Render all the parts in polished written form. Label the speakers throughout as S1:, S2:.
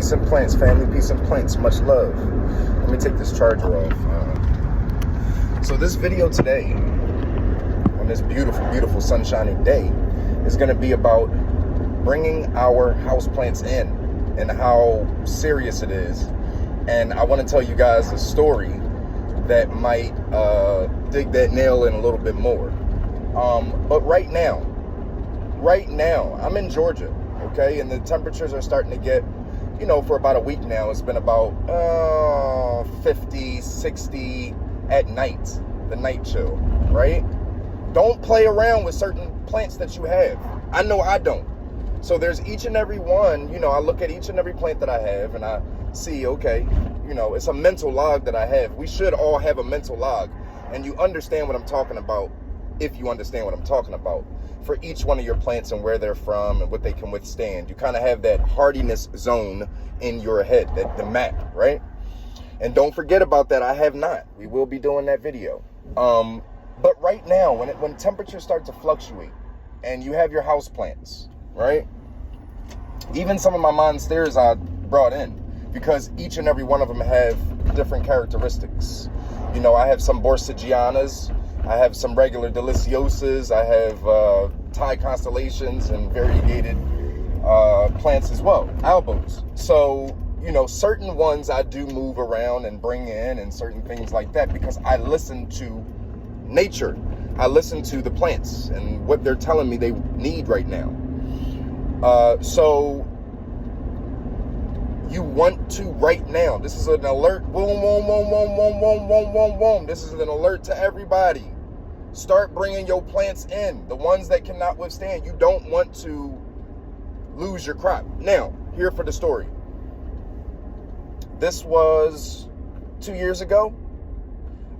S1: Peace and plants, family, peace and plants, much love. Let me take this charger off. So this video today, on this beautiful, beautiful sunshiny day, is going to be about bringing our houseplants in and how serious it is. And I want to tell you guys a story that might dig that nail in a little bit more. But right now, I'm in Georgia, okay? And the temperatures are starting to get, you know, for about a week now, it's been about 50, 60 at night, the night chill, right? Don't play around with certain plants that you have. I know I don't. So there's each and every one, you know, I look at each and every plant that I have and I see, okay, you know, it's a mental log that I have. We should all have a mental log. And you understand what I'm talking about if you understand what I'm talking about. For each one of your plants and where they're from and what they can withstand. You kind of have that hardiness zone in your head, the map, right? And don't forget about that. I have not. We will be doing that video. But right now, when temperatures start to fluctuate and you have your house plants, right? Even some of my monsteras I brought in because each and every one of them have different characteristics. You know, I have some Borsigianas, I have some regular Deliciosas, I have Thai constellations and variegated plants as well, albos. So, you know, certain ones I do move around and bring in and certain things like that because I listen to nature. I listen to the plants and what they're telling me they need right now. So you want to right now, this is an alert, boom, boom, boom, boom, boom, boom, boom, boom, boom. This is an alert to everybody. Start bringing your plants in, the ones that cannot withstand. You don't want to lose your crop. Now, here for the story. This was 2 years ago.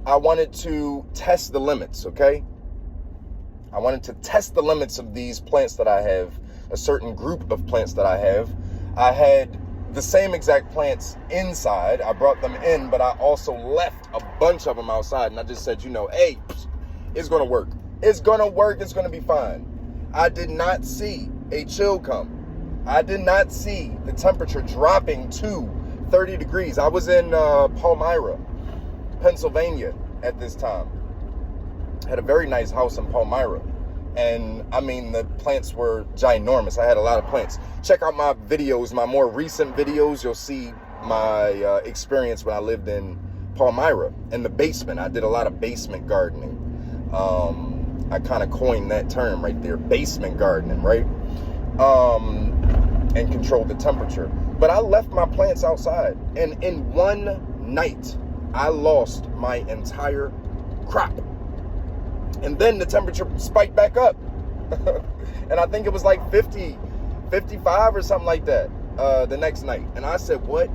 S1: I wanted to test the limits, okay? I wanted to test the limits of these plants that I have, a certain group of plants that I have. I had the same exact plants inside. I brought them in, but I also left a bunch of them outside. And I just said, you know, hey, it's going to work. It's going to work. It's going to be fine. I did not see a chill come. I did not see the temperature dropping to 30 degrees. I was in Palmyra, Pennsylvania at this time. Had a very nice house in Palmyra. And I mean, the plants were ginormous. I had a lot of plants. Check out my videos, my more recent videos. You'll see my experience when I lived in Palmyra in the basement. I did a lot of basement gardening. I kind of coined that term right there, basement gardening, right? And controlled the temperature. But I left my plants outside. And in one night, I lost my entire crop. And then the temperature spiked back up. And I think it was like 50, 55 or something like that the next night. And I said, what?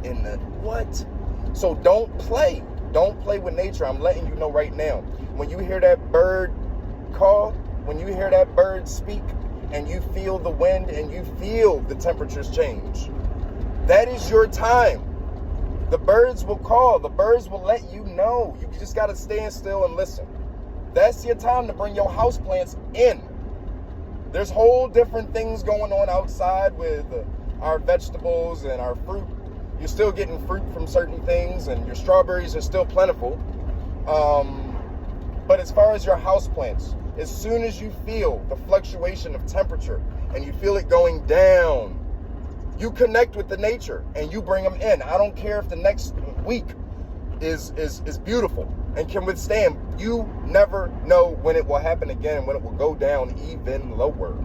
S1: So don't play. Don't play with nature. I'm letting you know right now. When you hear that bird call, when you hear that bird speak, and you feel the wind and you feel the temperatures change, that is your time. The birds will call. The birds will let you know. You just got to stand still and listen. That's your time to bring your houseplants in. There's whole different things going on outside with our vegetables and our fruit. You're still getting fruit from certain things, and your strawberries are still plentiful. But as far as your houseplants, as soon as you feel the fluctuation of temperature and you feel it going down, you connect with the nature and you bring them in. I don't care if the next week is beautiful and can withstand. You never know when it will happen again and when it will go down even lower.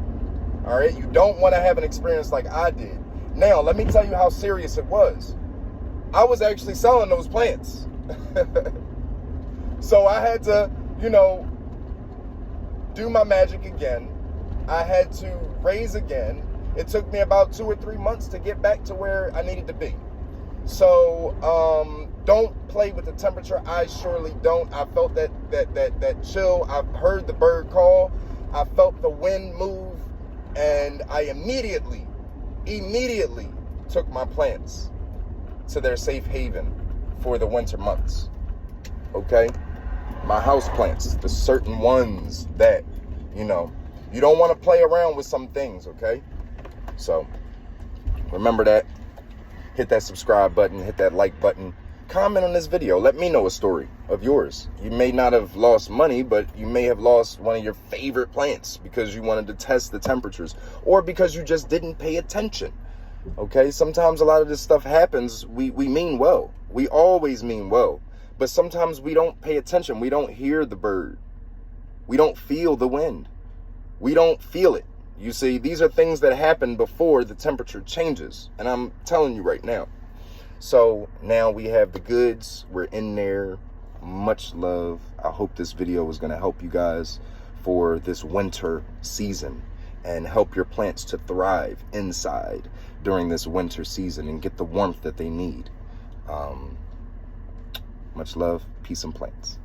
S1: All right? You don't want to have an experience like I did. Now, let me tell you how serious it was. I was actually selling those plants. So I had to, you know, do my magic again. I had to raise again. It took me about 2 or 3 months to get back to where I needed to be. So don't play with the temperature. I surely don't. I felt that chill. I've heard the bird call. I felt the wind move, and I immediately took my plants to their safe haven for the winter months. Okay? My house plants, the certain ones that, you know, you don't want to play around with some things, okay? So remember that. hit that subscribe button, hit that like button, comment on this video. Let me know a story of yours. You may not have lost money, but you may have lost one of your favorite plants because you wanted to test the temperatures, or because you just didn't pay attention. Okay, sometimes a lot of this stuff happens. We mean well. We always mean well. But sometimes we don't pay attention. We don't hear the bird. We don't feel the wind. We don't feel it. You see, these are things that happen before the temperature changes. And I'm telling you right now. So now we have the goods. We're in there. Much love. I hope this video was going to help you guys for this winter season and help your plants to thrive inside during this winter season and get the warmth that they need. Much love. Peace and plants.